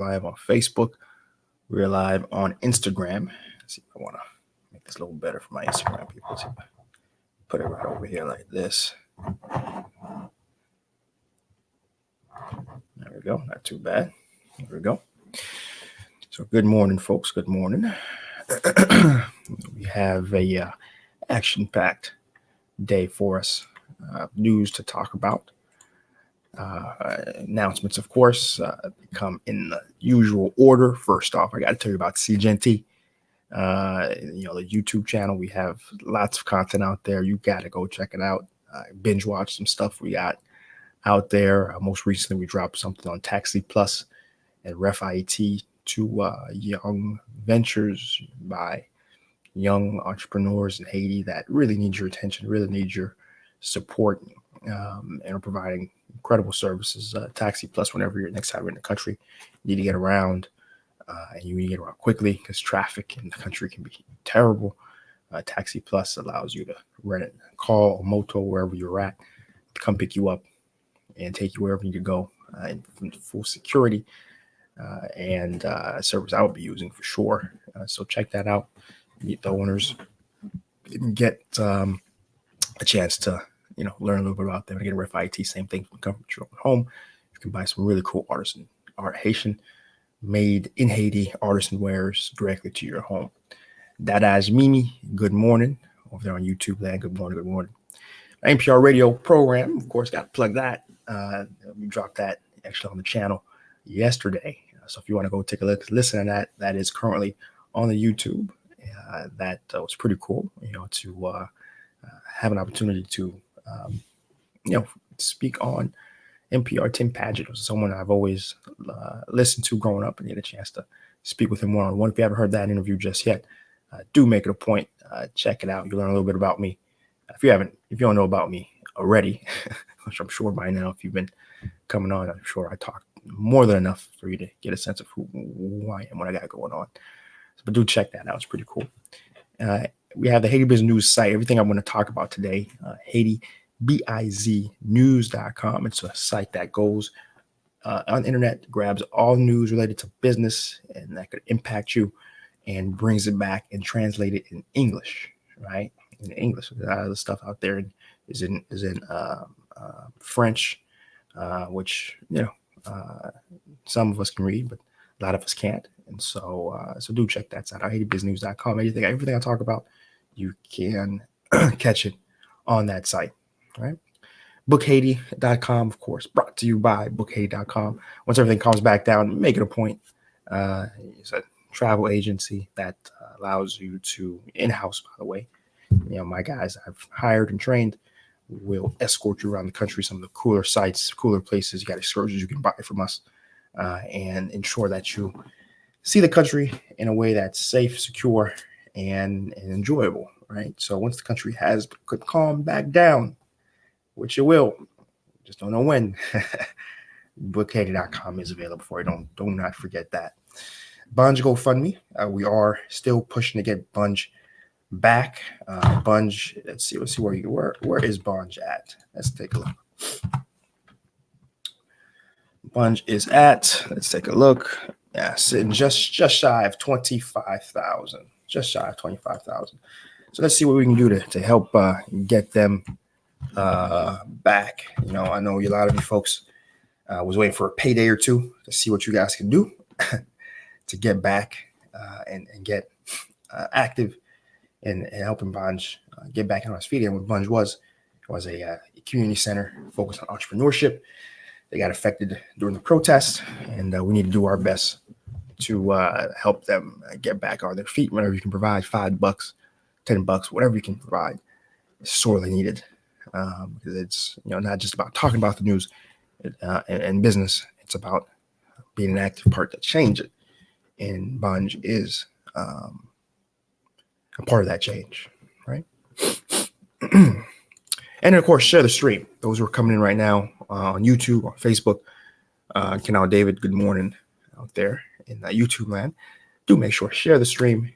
live on Facebook. We're live on Instagram. Let's see if I want to make this a little better for my Instagram people. Let's see if I put it right over here like this. There we go. Not too bad. There we go. So good morning, folks. Good morning. We have a action-packed day for us. News to talk about. Announcements, of course, come in the usual order. First off, I got to tell you about Seejeanty. The YouTube channel. We have lots of content out there. You got to go check it out. Binge watch some stuff we got out there. Most recently, we dropped something on Taxi Plus and Ref Haiti, two young ventures by young entrepreneurs in Haiti that really need your attention, really need your support, and are providing incredible services. Taxi Plus, whenever you're next time in the country, you need to get around, and you need to get around quickly because traffic in the country can be terrible. Taxi Plus allows you to rent it, call a moto wherever you're at, to come pick you up and take you wherever you need to go, in full security, and service I would be using for sure. So check that out. Meet the owners, get a chance to learn a little bit about them. Again, Ref IT, same thing from the comfort of your own home. You can buy some really cool artisan art, Haitian made in Haiti artisan wares directly to your home. Dada's Mimi, good morning over there on YouTube land. Good morning, good morning. NPR radio program, of course, got to plug that. We dropped that actually on the channel yesterday. So if you want to go take a look, listen to that, that is currently on the YouTube. That was pretty cool, to have an opportunity to, speak on NPR. Tim Paget was someone I've always listened to growing up and get a chance to speak with him one-on-one. If you haven't heard that interview just yet, do make it a point. Check it out. You'll learn a little bit about me. If you don't know about me already, which I'm sure by now, if you've been coming on, I'm sure I talk more than enough for you to get a sense of who I am, what I got going on. But do check that out. It's pretty cool. We have the Haiti Biz news site. Everything I'm going to talk about today, Haiti biznews.com. It's a site that goes on the internet, grabs all news related to business and that could impact you, and brings it back and translate it in English, right? In English, a lot of the stuff out there is in French, which some of us can read, but a lot of us can't. And so do check that out. HaitiBizNews.com. Everything I talk about, you can catch it on that site, right? BookHaiti.com, of course, brought to you by BookHaiti.com. Once everything calms back down, make it a point. It's a travel agency that allows you to, in-house, by the way. My guys I've hired and trained will escort you around the country, some of the cooler sites, cooler places. You got excursions you can buy from us, and ensure that you see the country in a way that's safe, secure, and enjoyable, right? So once the country has calmed back down, which it will, just don't know when, bookhaiti.com is available for you. Do not forget that. Bunge GoFundMe. We are still pushing to get Bunge back. Bunge, let's see where is Bunge at? Let's take a look. Bunge is at, let's take a look. Yeah, sitting just shy of 25,000. Just shy of 25,000. So let's see what we can do to help get them back. I know a lot of you folks was waiting for a payday or two to see what you guys can do to get back and get active and helping Bunge get back on its feet. And what Bunge was a community center focused on entrepreneurship. They got affected during the protests, and we need to do our best to help them get back on their feet. Whatever you can provide, $5, $10, whatever you can provide, is sorely needed, because it's not just about talking about the news and business. It's about being an active part to change it, and Bunge is a part of that change, right? And of course, share the stream. Those who are coming in right now on YouTube, on Facebook. Canal David, good morning out there in YouTube land. Do make sure share the stream.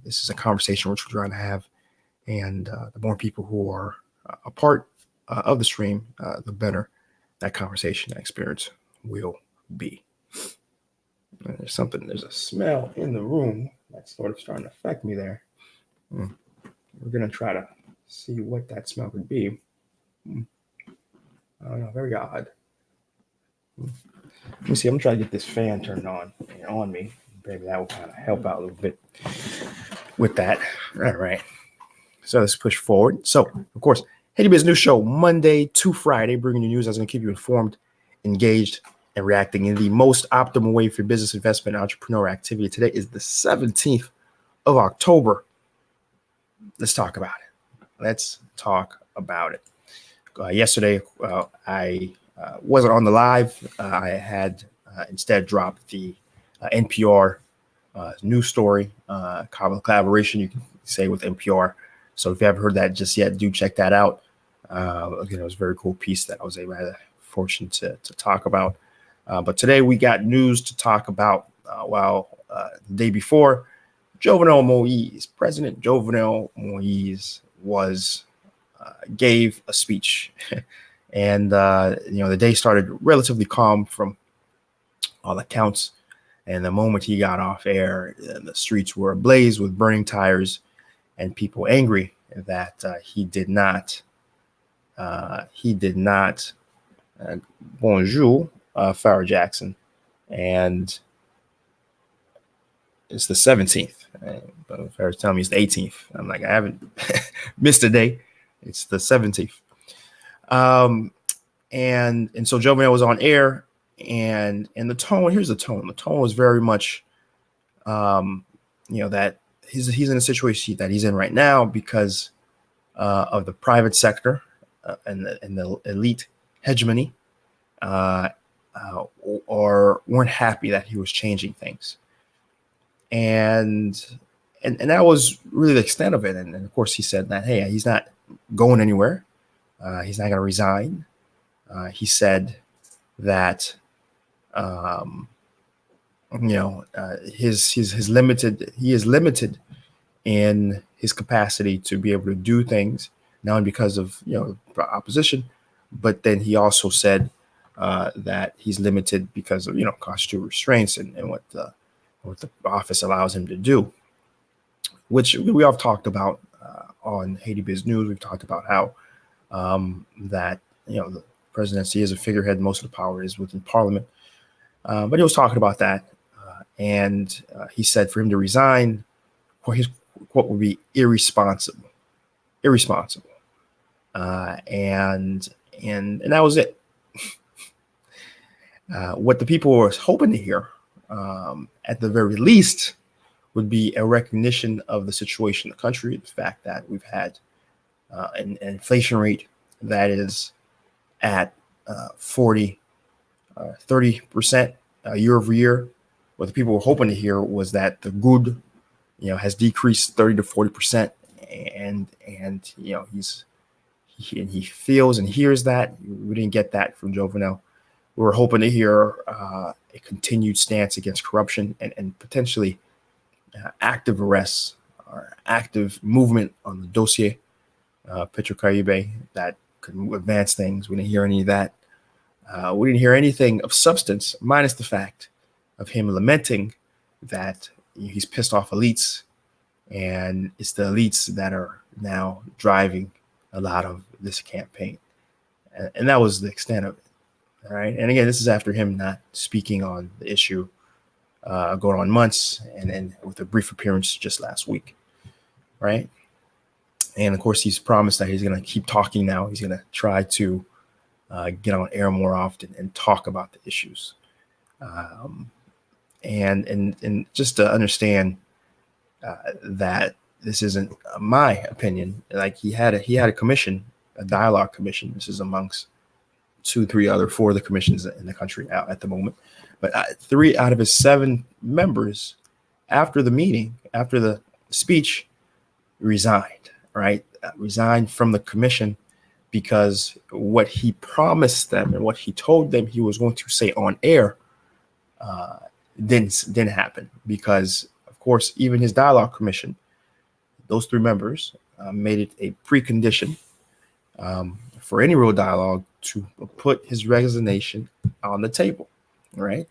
This is a conversation we're trying to have, and the more people who are a part of the stream, the better that conversation, that experience will be. There's a smell in the room that's sort of starting to affect me there. We're going to try to see what that smell could be. I don't know, very odd. Let me see, I'm going to try to get this fan turned on me. Maybe that will kind of help out a little bit with that. All right. So let's push forward. So, of course, Haiti Biz news show Monday to Friday, bringing you news that's going to keep you informed, engaged, and reacting in the most optimal way for business, investment, and entrepreneur activity. Today is the 17th of October. Let's talk about it. Yesterday, I wasn't on the live. I had instead dropped the NPR news story, collaboration, you can say, with NPR. So if you haven't heard that just yet, do check that out. Again, it was a very cool piece that I was fortunate to talk about. But today we got news to talk about. The day before, President Jovenel Moise gave a speech, and the day started relatively calm from all accounts. And the moment he got off air, the streets were ablaze with burning tires and people angry that he did not bonjour Farrah Jackson. And it's the 17th. But Farrah's telling me it's the 18th. I'm like, I haven't missed a day. It's the 17th. And so Jovenel was on air, and the tone, here's the tone. The tone was very much, that he's in a situation that he's in right now because of the private sector and the elite hegemony, or weren't happy that he was changing things. And that was really the extent of it. And of course, he said that, hey, he's not going anywhere. He's not going to resign. He said that, he is limited in his capacity to be able to do things, not only because of opposition, but then he also said that he's limited because of constitutional restraints and what the office allows him to do, which we all talked about on Haiti Biz News. We've talked about how that the presidency is a figurehead. Most of the power is within Parliament, but he was talking about that, and he said for him to resign, or his quote would be irresponsible, and that was it. What the people were hoping to hear, at the very least, would be a recognition of the situation in the country, the fact that we've had an inflation rate that is at 30% year over year. What the people were hoping to hear was that the good, has decreased 30 to 40%, and he feels and hears that. We didn't get that from Jovenel. We were hoping to hear a continued stance against corruption and potentially active arrests or active movement on the dossier, Petrocaribe, that could advance things. We didn't hear any of that. We didn't hear anything of substance, minus the fact of him lamenting that he's pissed off elites, and it's the elites that are now driving a lot of this campaign. And that was the extent of it. All right. And again, this is after him not speaking on the issue going on months, and with a brief appearance just last week. Right. And of course, he's promised that he's going to keep talking now. He's going to try to get on air more often and talk about the issues. And just to understand that this isn't my opinion. Like he had a commission, a dialogue commission. This is amongst 4 of the commissions in the country out at the moment. But 3 out of his 7 members, after the meeting, after the speech, resigned. Right, resigned from the commission because what he promised them and what he told them he was going to say on air didn't happen. Because of course, even his dialogue commission, those 3 members made it a precondition for any real dialogue to put his resignation on the table, right?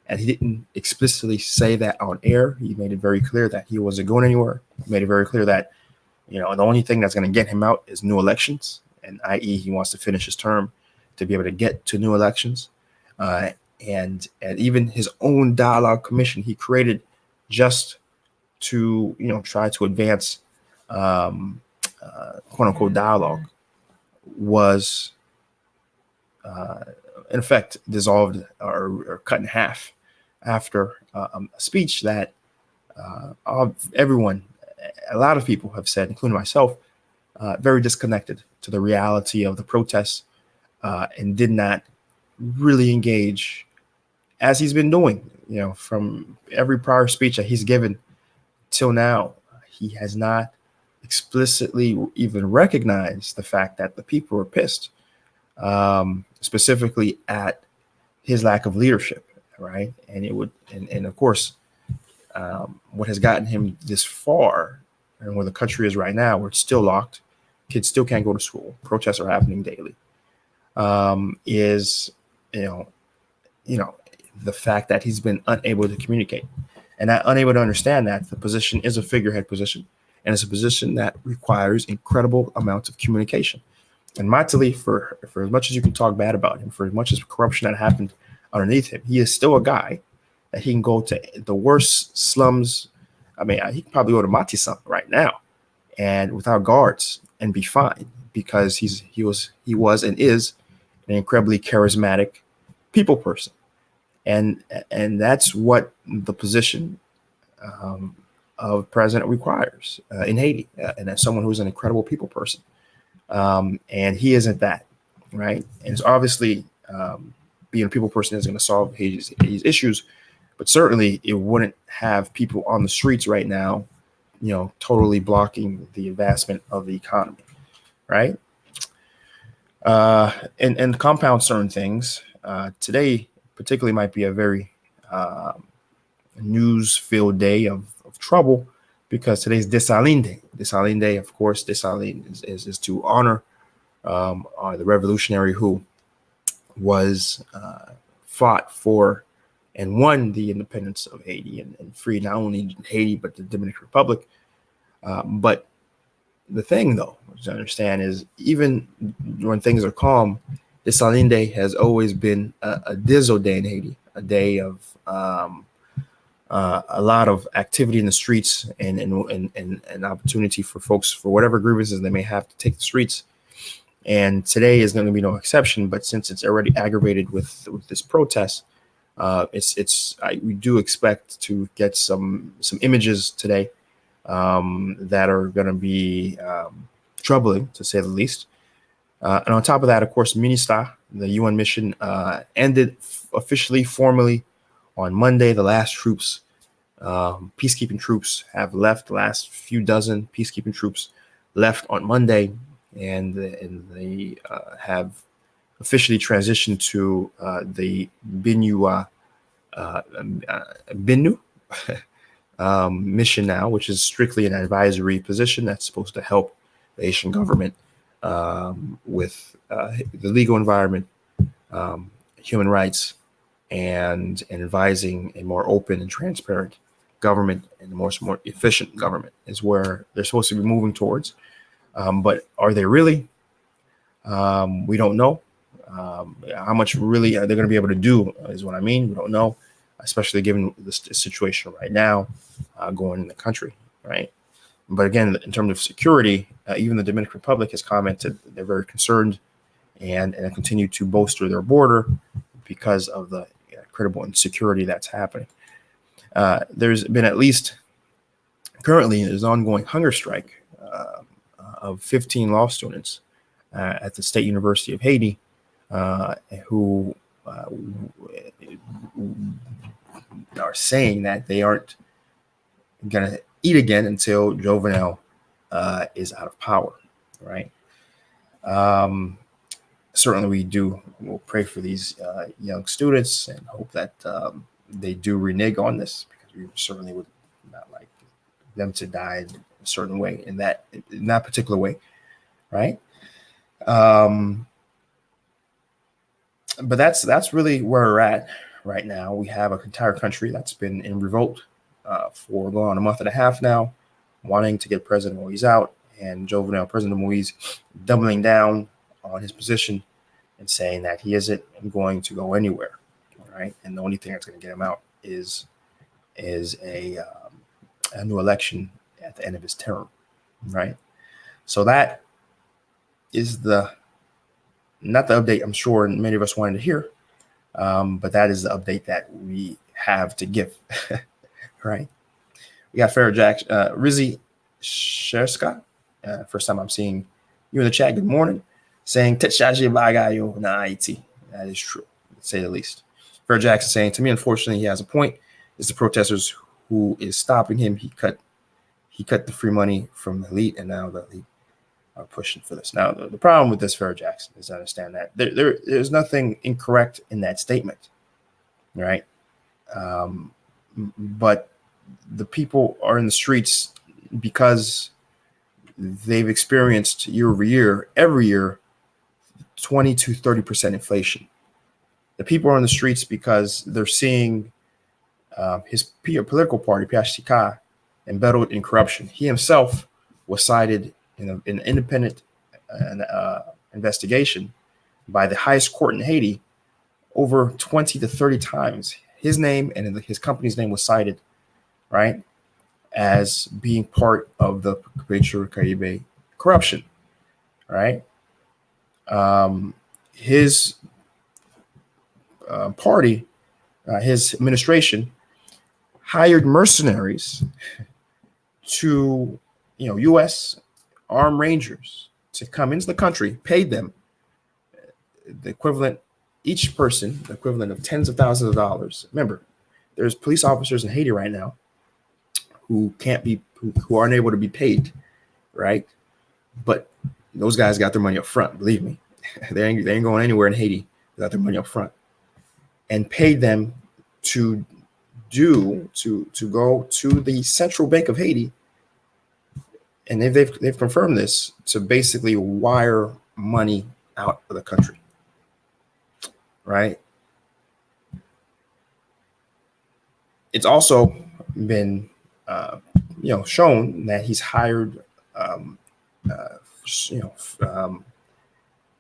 and he didn't explicitly say that on air. He made it very clear that he wasn't going anywhere. He made it very clear that, the only thing that's going to get him out is new elections, and i.e. he wants to finish his term to be able to get to new elections. And even his own dialogue commission he created just to, try to advance quote unquote dialogue was in effect dissolved or cut in half after a speech that everyone, a lot of people have said, including myself, very disconnected to the reality of the protests, and did not really engage as he's been doing, from every prior speech that he's given till now. He has not explicitly even recognized the fact that the people were pissed, specifically at his lack of leadership, right? And it would, and of course, what has gotten him this far, and where the country is right now, where it's still locked, kids still can't go to school, protests are happening daily, is the fact that he's been unable to communicate, and not unable to understand that the position is a figurehead position, and it's a position that requires incredible amounts of communication. And Matali, for as much as you can talk bad about him, for as much as corruption that happened underneath him, he is still a guy that he can go to the worst slums. I mean, he can probably go to Matisam right now, and without guards, and be fine, because he was and is an incredibly charismatic people person, and that's what the position of president requires in Haiti, and as someone who's an incredible people person, and he isn't that, right? And it's obviously being a people person isn't going to solve Haiti's issues, but certainly it wouldn't have people on the streets right now, totally blocking the advancement of the economy, right? And compound certain things. Today, particularly, might be a very news-filled day of trouble, because today's Dessalines Day. Dessalines Day, of course, Dessalines is to honor the revolutionary who was fought for and won the independence of Haiti, and freed not only Haiti but the Dominican Republic. But the thing, though, to understand is, even when things are calm, Dessalines Day has always been a Dizzle Day in Haiti, a day of a lot of activity in the streets, and opportunity for folks, for whatever grievances they may have, to take the streets. And today is going to be no exception. But since it's already aggravated with this protest, we do expect to get some images today that are going to be troubling, to say the least. And on top of that, of course, MINUSTAH, the UN mission, ended officially, formally on Monday. The last troops, peacekeeping troops, have left. The last few dozen peacekeeping troops left on Monday, and they have officially transitioned to the BINUH mission now, which is strictly an advisory position that's supposed to help the Haitian government with the legal environment, human rights, and advising a more open and transparent government, and a more efficient government is where they're supposed to be moving towards. But are they really? We don't know. How much really are they going to be able to do is what I mean. We don't know, especially given the situation right now going in the country, right? But again, in terms of security, even the Dominican Republic has commented that they're very concerned, and continue to bolster their border because of the critical insecurity that's happening. There's been, at least currently, there's an ongoing hunger strike of 15 law students at the State University of Haiti, who are saying that they aren't going to eat again until Jovenel is out of power, right? Certainly we'll pray for these young students and hope that they do renege on this, because we certainly would not like them to die in a certain way, in that particular way, right? But that's really where we're at right now. We have an entire country that's been in revolt for going on a month and a half now, wanting to get President Moise out, and President Moise doubling down on his position and saying that he isn't going to go anywhere, right? And the only thing that's going to get him out is a new election at the end of his term, right? So that is not the update I'm sure many of us wanted to hear, but that is the update that we have to give, right? We got Farrah Jackson, Rizzy Sherska. First time I'm seeing you in the chat. Good morning. Saying, Techaji Bagayo na Haiti. That is true, to say the least. Farrah Jackson saying, to me, unfortunately, he has a point. It's the protesters who is stopping him. He cut the free money from the elite, and now the elite are pushing for this. Now, the problem with this, Farrah Jackson, is I understand that there's nothing incorrect in that statement, right? But the people are in the streets because they've experienced year over year, every year, 20 to 30% inflation. The people are on the streets because they're seeing his political party, PHTK, embedded in corruption. He himself was cited in an independent investigation by the highest court in Haiti over 20 to 30 times. His name and his company's name was cited, right, as being part of the Caribe corruption, right? His party, his administration, hired mercenaries to, U.S. armed rangers to come into the country, paid them the equivalent, each person, the equivalent of tens of thousands of dollars. Remember, there's police officers in Haiti right now who aren't able to be paid, right? But those guys got their money up front, believe me. They ain't going anywhere in Haiti without their money up front. And paid them to go to the Central Bank of Haiti, and they've confirmed this, to basically wire money out of the country, right? It's also been shown that he's hired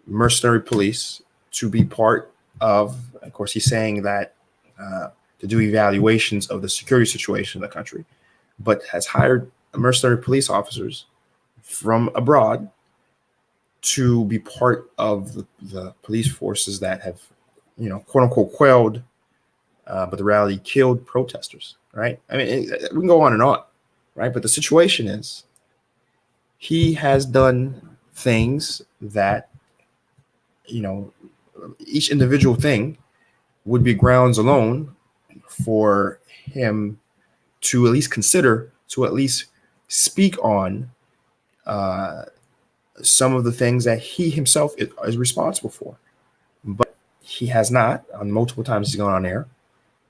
mercenary police to be part of course, he's saying that to do evaluations of the security situation in the country, but has hired mercenary police officers from abroad to be part of the police forces that have, quote unquote, quelled, but the reality killed protesters, right? I mean, we can go on and on, right? But the situation is he has done things that, each individual thing would be grounds alone for him to at least consider, to at least speak on some of the things that he himself is responsible for. But he has not. On multiple times he's gone on air,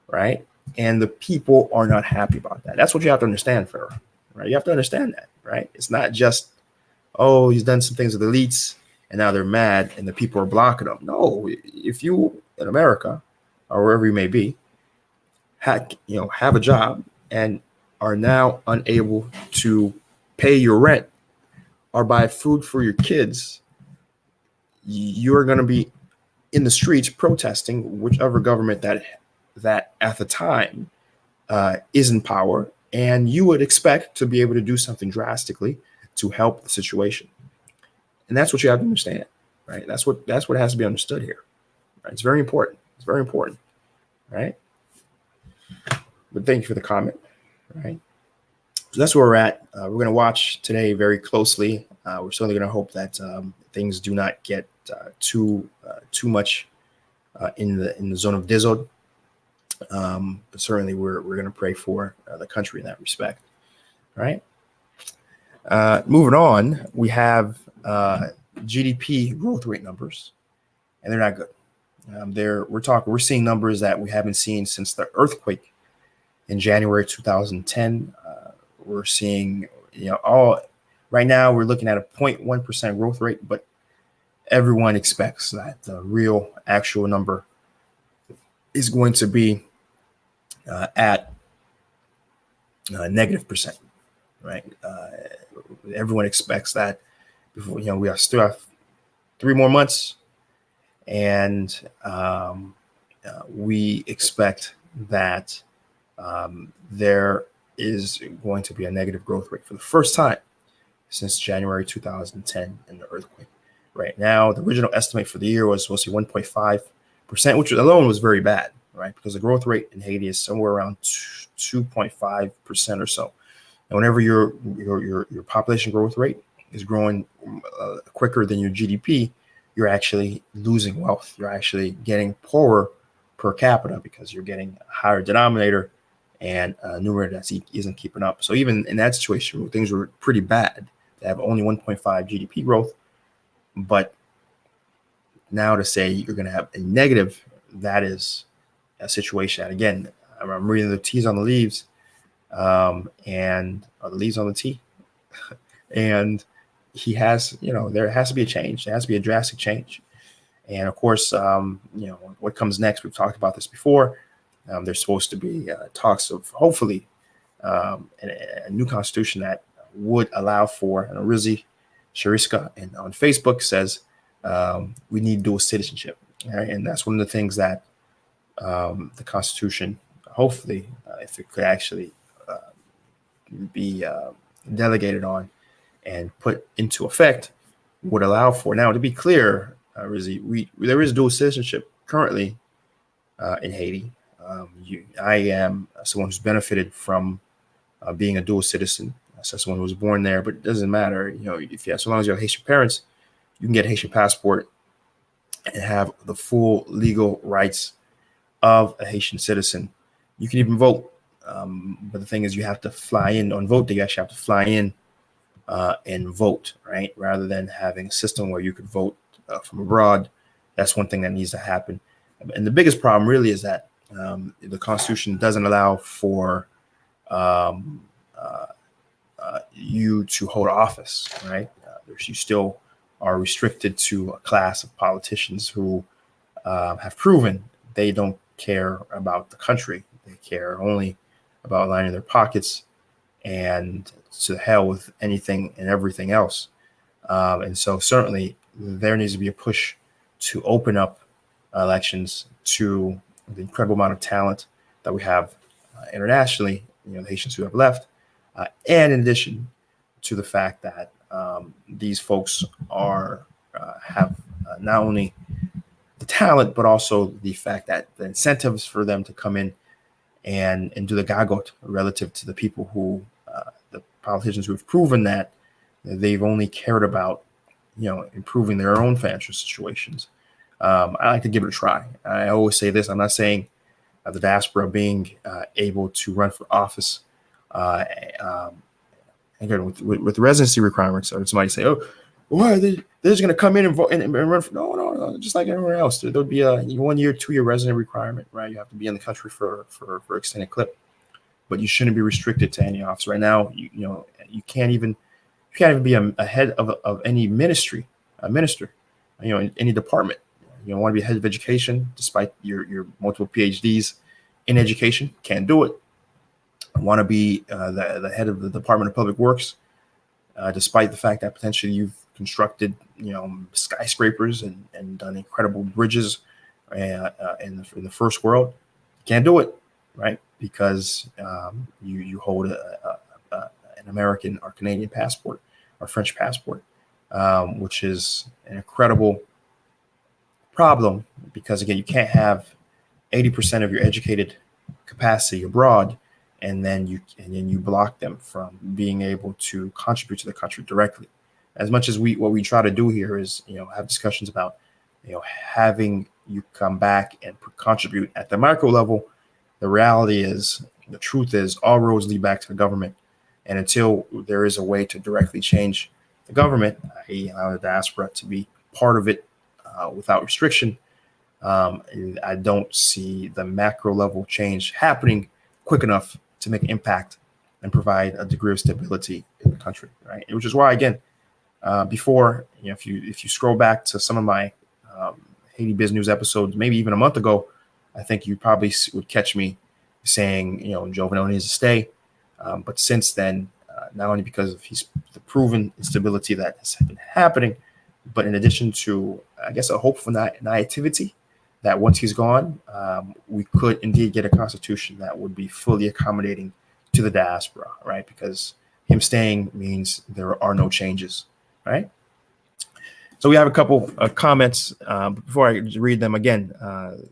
right? And the people are not happy about that. That's what you have to understand, Farrah, right? You have to understand that, right? It's not just, oh, he's done some things with elites and now they're mad and the people are blocking him. No, if you in America or wherever you may be, have a job and are now unable to pay your rent or buy food for your kids, you're going to be in the streets protesting whichever government that at the time is in power, and you would expect to be able to do something drastically to help the situation. And that's what you have to understand, right? That's what has to be understood here. Right? It's very important. It's very important, right? But thank you for the comment, right? So that's where we're at. We're going to watch today very closely. We're certainly going to hope that things do not get too much in the zone of disorder. But certainly we're going to pray for the country in that respect, right? Moving on, we have GDP growth rate numbers, and they're not good. We're seeing numbers that we haven't seen since the earthquake in January 2010. We're seeing, right now we're looking at a 0.1% growth rate, but everyone expects that the real actual number is going to be at -%, right? Everyone expects that before, we still have 3 more months, and we expect that there is going to be a negative growth rate for the first time since January 2010 and the earthquake. Right now, the original estimate for the year was supposed to be 1.5%, which alone was very bad, right? Because the growth rate in Haiti is somewhere around 2.5% or so. And whenever your population growth rate is growing quicker than your GDP, you're actually losing wealth. You're actually getting poorer per capita because you're getting a higher denominator and a numerator that isn't keeping up. So even in that situation where things were pretty bad, they have only 1.5 GDP growth, but now to say you're going to have a negative, that is a situation. And again, I'm reading the T's on the leaves, and the leaves on the tea, and he has, there has to be a change. There has to be a drastic change. And of course, what comes next? We've talked about this before. There's supposed to be talks of hopefully a new constitution that would allow for, and Rizzi Shariska and on Facebook says we need dual citizenship, right? And that's one of the things that the Constitution, hopefully, if it could actually be delegated on and put into effect, would allow for. Now, to be clear, Rizzi, there is dual citizenship currently in Haiti. I am someone who's benefited from being a dual citizen. So someone who was born there, but it doesn't matter. So long as you have Haitian parents, you can get a Haitian passport and have the full legal rights of a Haitian citizen. You can even vote. But the thing is, you have to fly in on vote day. You actually have to fly in and vote, right? Rather than having a system where you could vote from abroad. That's one thing that needs to happen. And the biggest problem really is that the Constitution doesn't allow for you to hold office, right? You still are restricted to a class of politicians who have proven they don't care about the country. They care only about lining their pockets, and to hell with anything and everything else. And so certainly there needs to be a push to open up elections to the incredible amount of talent that we have internationally, the Haitians who have left, and in addition to the fact that these folks have not only the talent, but also the fact that the incentives for them to come in and do the gagot relative to the people who, the politicians who have proven that they've only cared about, improving their own financial situations. I like to give it a try. I always say this: I'm not saying the diaspora being able to run for office, again with residency requirements, or somebody say, "Oh, why they're just going to come in and vote and run for?" No, just like everywhere else, there'll be a 1 year, 2 year resident requirement, right? You have to be in the country for extended clip, but you shouldn't be restricted to any office. Right now, you can't even be a head of any ministry, a minister, in any department. You don't want to be head of education, despite your multiple PhDs in education. Can't do it. I want to be the head of the Department of Public Works, despite the fact that potentially you've constructed, skyscrapers and done incredible bridges in the first world. Can't do it, right? Because you hold an American or Canadian passport or French passport, which is an incredible problem, because again, you can't have 80% of your educated capacity abroad, and then you block them from being able to contribute to the country directly. As much as what we try to do here is have discussions about having you come back and contribute at the micro level. The reality is, the truth is, all roads lead back to the government, and until there is a way to directly change the government, i.e., allow the diaspora to be part of it without restriction, I don't see the macro level change happening quick enough to make an impact and provide a degree of stability in the country, right? Which is why, again, before, if you scroll back to some of my Haiti Biz News episodes, maybe even a month ago, I think you probably would catch me saying, Jovenel needs to stay. But since then, not only because of the proven instability that has been happening, but in addition to, I guess, a hopeful naivety that once he's gone, we could indeed get a constitution that would be fully accommodating to the diaspora, right? Because him staying means there are no changes, right? So we have a couple of comments. Before I read them again,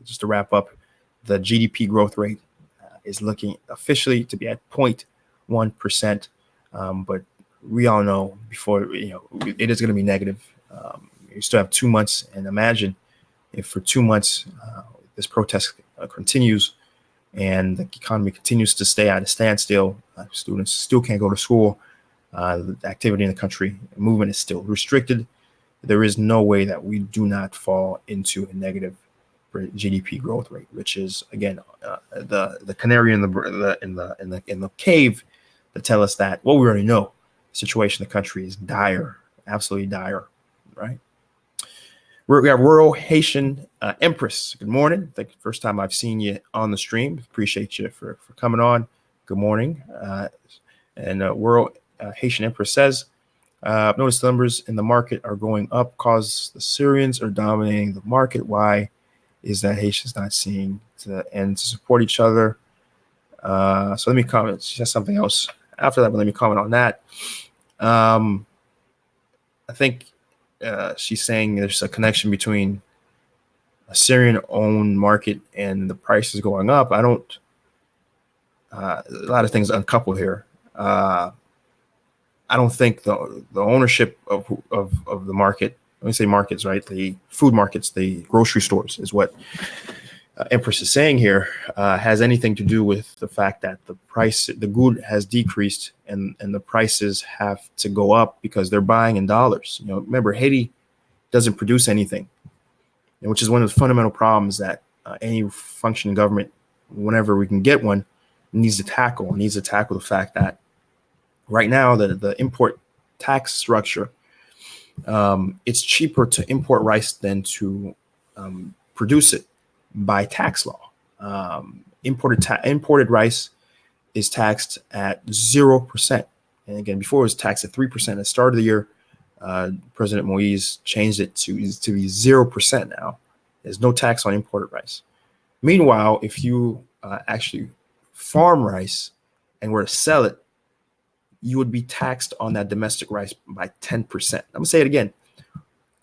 just to wrap up, the GDP growth rate is looking officially to be at 0.1%. But we all know it is going to be negative. You still have 2 months, and imagine if for 2 months this protest continues and the economy continues to stay at a standstill, students still can't go to school, the activity in the country, movement is still restricted. There is no way that we do not fall into a negative GDP growth rate, which is again the canary in the cave that tell us that we already know. The situation in the country is dire, absolutely dire, right? We have Rural Haitian Empress. Good morning. I think the first time I've seen you on the stream. Appreciate you for coming on. Good morning. And Rural Haitian Empress says, I've noticed the numbers in the market are going up cause the Syrians are dominating the market. Why is that Haitians not seeing the end to support each other? So let me comment. She has something else after that, but let me comment on that. I think she's saying there's a connection between a Syrian-owned market and the prices going up. I don't. A lot of things uncoupled here. I don't think the ownership of the market. Let me say markets, right? The food markets, the grocery stores, is what Empress is saying here. Has anything to do with the fact that the good has decreased and the prices have to go up because they're buying in dollars. Remember, Haiti doesn't produce anything, which is one of the fundamental problems that any functioning government, whenever we can get one, needs to tackle. It needs to tackle the fact that right now the import tax structure, it's cheaper to import rice than to produce it by tax law. Imported rice is taxed at 0%. And again, before it was taxed at 3%. At the start of the year, President Moise changed it to be 0% now. There's no tax on imported rice. Meanwhile, if you actually farm rice and were to sell it, you would be taxed on that domestic rice by 10%. I'm gonna say it again.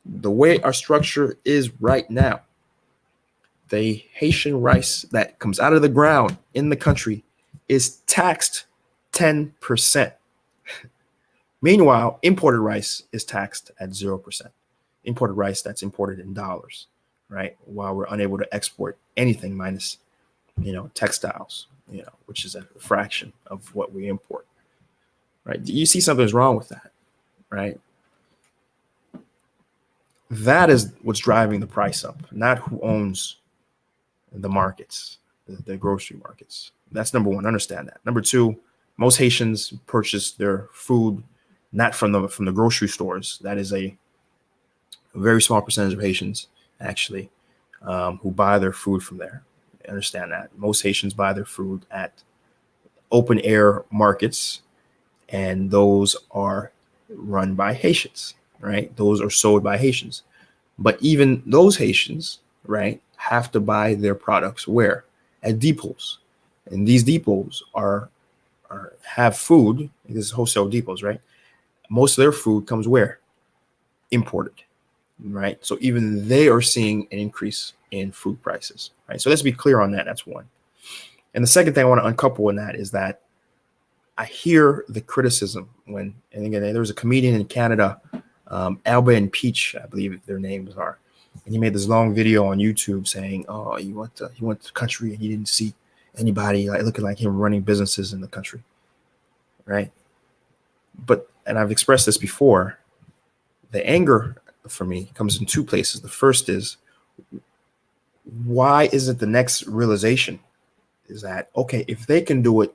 The way our structure is right now, the Haitian rice that comes out of the ground in the country is taxed 10%. Meanwhile, imported rice is taxed at 0%. Imported rice that's imported in dollars, right? While we're unable to export anything minus, textiles, which is a fraction of what we import, right? You see something's wrong with that, right? That is what's driving the price up, not who owns the markets, the grocery markets. That's number one. Understand that. Number two, most Haitians purchase their food not from the grocery stores. That is a very small percentage of Haitians actually who buy their food from there. Understand that. Most Haitians buy their food at open air markets, and those are run by Haitians, right? Those are sold by Haitians. But even those Haitians, right, have to buy their products where? At depots. And these depots have food. This is wholesale depots, right? Most of their food comes where? Imported, right? So even they are seeing an increase in food prices, right? So let's be clear on that. That's one. And the second thing I want to uncouple in that is that I hear the criticism and again, there was a comedian in Canada, Alba and Peach, I believe their names are. And he made this long video on YouTube saying, oh, he went to the country and he didn't see anybody looking like him running businesses in the country, right? And I've expressed this before, the anger for me comes in two places. The first is, why isn't the next realization is that, okay, if they can do it,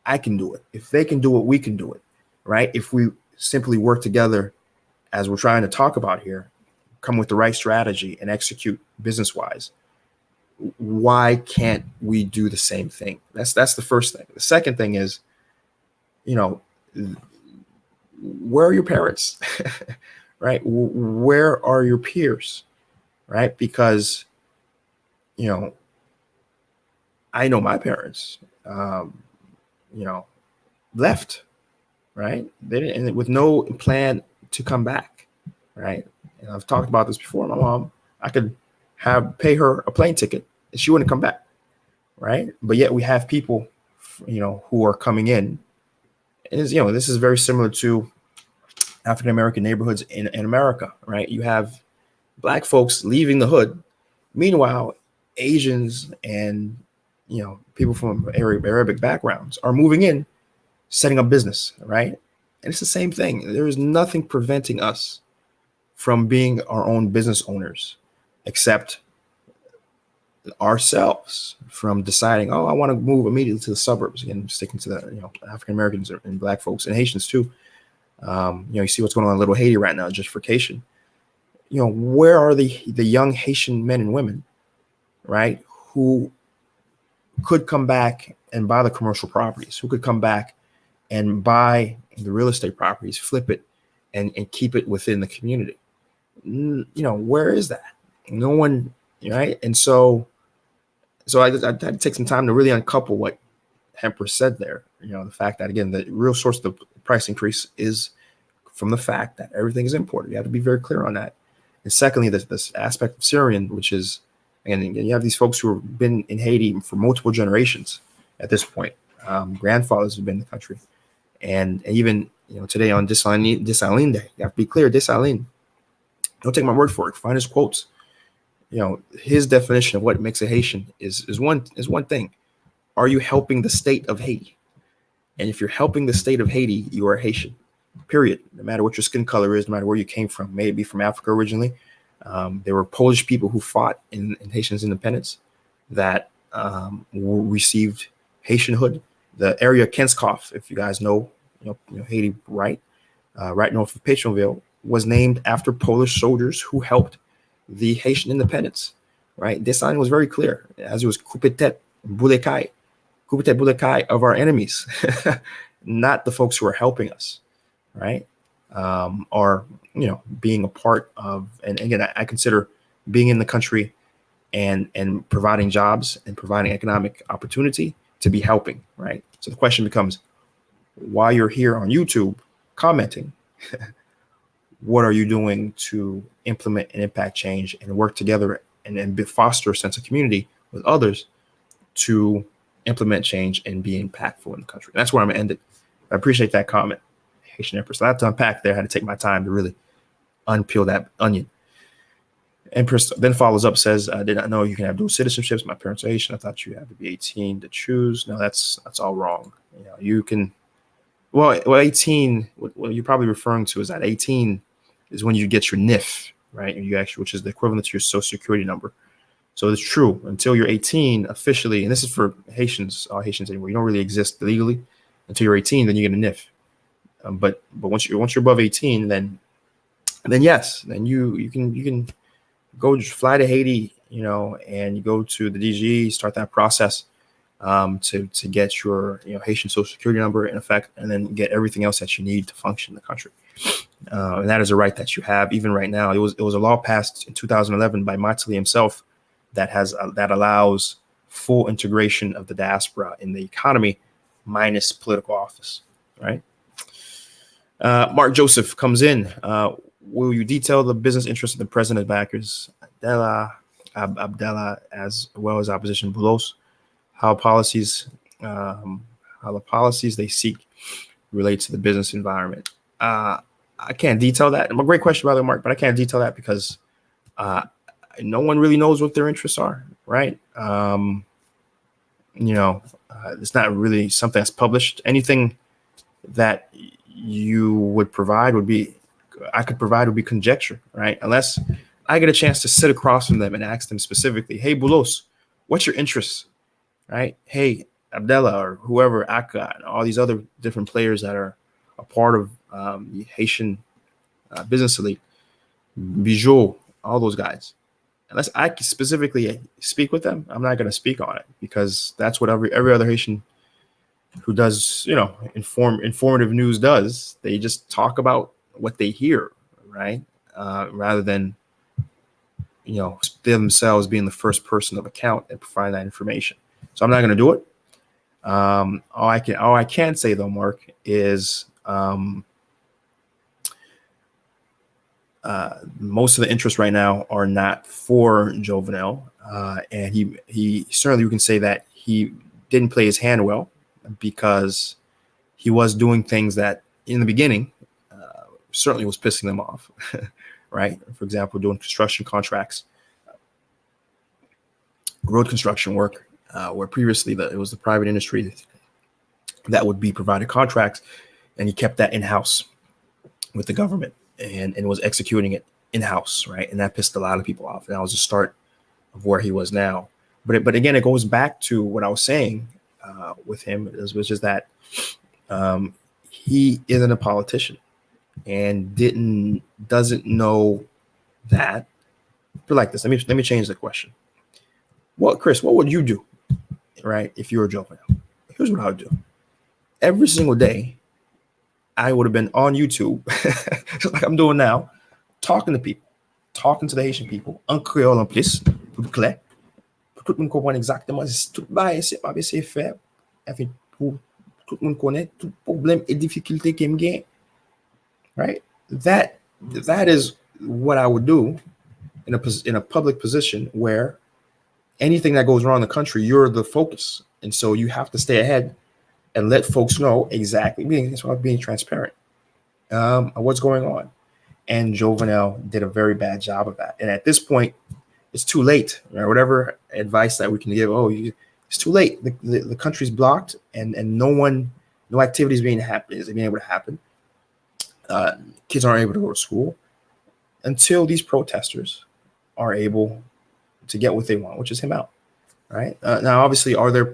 I can do it. If they can do it, we can do it, right? If we simply work together as we're trying to talk about here, come with the right strategy and execute business-wise, why can't we do the same thing? That's the first thing. The second thing is, you know, where are your parents? Right? Where are your peers? Right? Because, you know, I know my parents, you know, left, right? They didn't, and with no plan to come back, right? And I've talked about this before. My mom, I could pay her a plane ticket and she wouldn't come back, right? But yet we have people, you know, who are coming in. And, you know, this is very similar to African American neighborhoods in America, right? You have black folks leaving the hood. Meanwhile, Asians and, you know, people from Arabic backgrounds are moving in, setting up business, right? And it's the same thing. There is nothing preventing us from being our own business owners, except ourselves from deciding, oh, I want to move immediately to the suburbs. Again, sticking to the, you know, African Americans and black folks and Haitians too. You know, you see what's going on in Little Haiti right now, gentrification. You know, where are the young Haitian men and women, right, who could come back and buy the commercial properties, who could come back and buy the real estate properties, flip it, and keep it within the community? You know, where is that? No one, right? And so I had to take some time to really uncouple what Hemper said there. You know, the fact that, again, the real source of the price increase is from the fact that everything is imported. You have to be very clear on that. And secondly, this aspect of Syrian, which is, again, you have these folks who have been in Haiti for multiple generations at this point. Grandfathers have been in the country. And even, you know, today on Dessalines Day, you have to be clear, Dessalines, don't take my word for it. Find his quotes. You know, his definition of what makes a Haitian is one thing. Are you helping the state of Haiti? And if you're helping the state of Haiti, you are Haitian, period. No matter what your skin color is, no matter where you came from, maybe from Africa originally. There were Polish people who fought in Haitians' independence that received Haitianhood. The area Kenskov, if you guys know, Haiti, right north of Pétionville, was named after Polish soldiers who helped the Haitian independence. Right, this sign was very clear, as it was Kupetet Bulekai of our enemies, not the folks who are helping us, right? Are, you know, being a part of, and again, I consider being in the country and providing jobs and providing economic opportunity to be helping, right? So the question becomes, while you're here on YouTube commenting, what are you doing to implement and impact change and work together and foster a sense of community with others to implement change and be impactful in the country? That's where I'm gonna end it. I appreciate that comment, Haitian Empress. I had to unpack there. I had to take my time to really unpeel that onion. Empress then follows up, says, I did not know you can have dual citizenships. My parents are Haitian. I thought you had to be 18 to choose. No, that's all wrong. You know, you can, well, 18, what you're probably referring to is that 18 is when you get your NIF, right? And you actually, which is the equivalent to your social security number. So it's true, until you're 18 officially, and this is for Haitians, all Haitians anywhere, you don't really exist legally until you're 18, then you get a NIF. But once you're above 18, then yes, then you can go fly to Haiti, you know, and you go to the DG, start that process to get your, you know, Haitian social security number in effect, and then get everything else that you need to function in the country. And that is a right that you have. Even right now, it was a law passed in 2011 by Matali himself that allows full integration of the diaspora in the economy, minus political office. Right. Mark Joseph comes in. Will you detail the business interests of the president backers, Abdallah, as well as opposition Boulos? How the policies they seek relate to the business environment? I can't detail that. A great question, by the way, Mark, but I can't detail that because no one really knows what their interests are, right? It's not really something that's published. Anything that you would provide would be conjecture, right? Unless I get a chance to sit across from them and ask them specifically, hey, Boulos, what's your interests, right? Hey, Abdallah, or whoever, Akka, and all these other different players that are a part of the Haitian business elite, Bijou, all those guys. unless I can specifically speak with them, I'm not going to speak on it, because that's what every other Haitian who does, informative news does. They just talk about what they hear, right? Rather than, themselves being the first person of account and provide that information. So I'm not going to do it. All I can say though, Mark, is most of the interests right now are not for Jovenel, and he certainly, you can say that he didn't play his hand well, because he was doing things that in the beginning certainly was pissing them off, right? For example, doing construction contracts, road construction work, where previously it was the private industry that would be provided contracts, and he kept that in-house with the government, and was executing it in-house, right? And that pissed a lot of people off. And that was the start of where he was now. But again, it goes back to what I was saying with him, which is that he isn't a politician, and doesn't know that. But like this, let me change the question. Chris, what would you do, right, if you were Joe? Here's what I would do. Every single day, I would have been on YouTube, just like I'm doing now, talking to people, talking to the Haitian people, en créole en plus, pour clair, pour tout le monde comprenne exactement tout bail, c'est pas c'est fait, pour tout le monde connaît tout problème et difficulté qu'il me gagne, right? That is what I would do in a public position where anything that goes wrong in the country, you're the focus, and so you have to stay ahead and let folks know exactly, being transparent, what's going on. And Jovenel did a very bad job of that. And at this point, it's too late. Right? Whatever advice that we can give, it's too late. The country's blocked, and no activity is being able to happen. Kids aren't able to go to school until these protesters are able to get what they want, which is him out. Right now, obviously, are there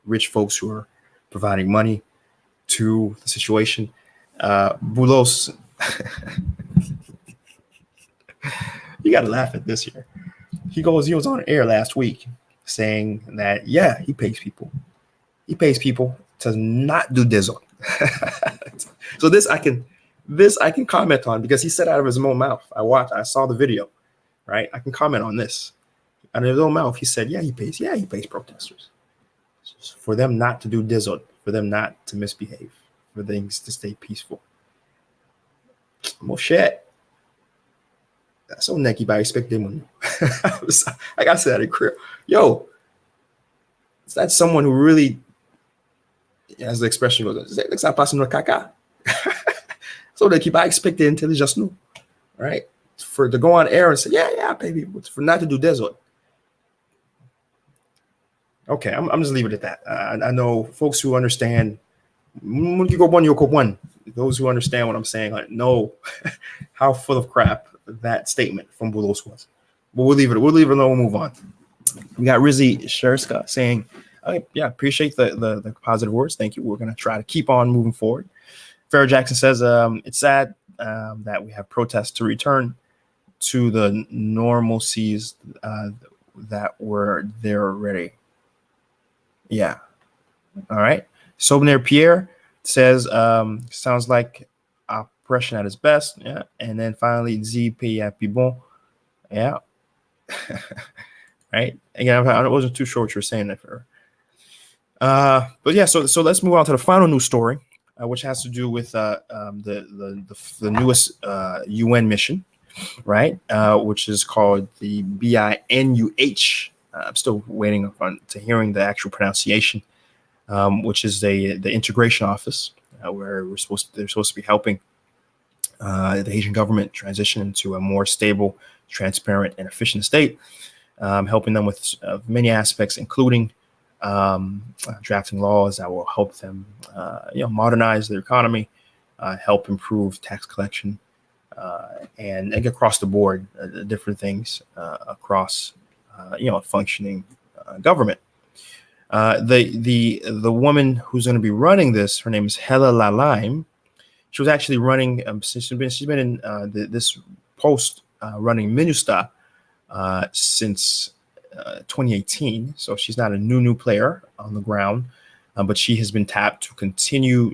rich folks who are providing money to the situation? Boulos, you got to laugh at this here. He was on air last week saying that, yeah, he pays people. He pays people to not do dizzle. So this I can comment on, because he said out of his own mouth. I saw the video, right? I can comment on this. Out of his own mouth, he said, yeah, he pays protesters for them not to do dizzle, for them not to misbehave, for things to stay peaceful. Moshe, that's so necky by expecting. Like I said, in career, is that someone who really, as the expression goes, it's not passing no caca. So they keep expecting until it's just new, right? To go on air and say, yeah, baby, for not to do dizzle. Okay, I'm just leaving it at that. I know folks who understand. Those who understand what I'm saying, know how full of crap that statement from Boulos was. But we'll leave it alone. We'll move on. We got Rizzy Sherska saying, appreciate the positive words. Thank you. We're going to try to keep on moving forward. Farrah Jackson says, it's sad that we have protests to return to the normalcies that were there already. Yeah. All right. Sobner Pierre says, sounds like oppression at its best. Yeah. And then finally, Z P Bon. Yeah. Right. Again, I wasn't too sure what you were saying there. But yeah, so let's move on to the final news story, which has to do with the newest UN mission, right? Which is called the BINUH. I'm still waiting to hearing the actual pronunciation, which is the integration office, where they're supposed to be helping the Haitian government transition into a more stable, transparent, and efficient state, helping them with many aspects, including drafting laws that will help them, modernize their economy, help improve tax collection, and across the board, different things across, functioning government. The woman who's going to be running this, her name is Hella Lalime. She was actually running. She's been in this post running MINUSTA since 2018. So she's not a new player on the ground, but she has been tapped to continue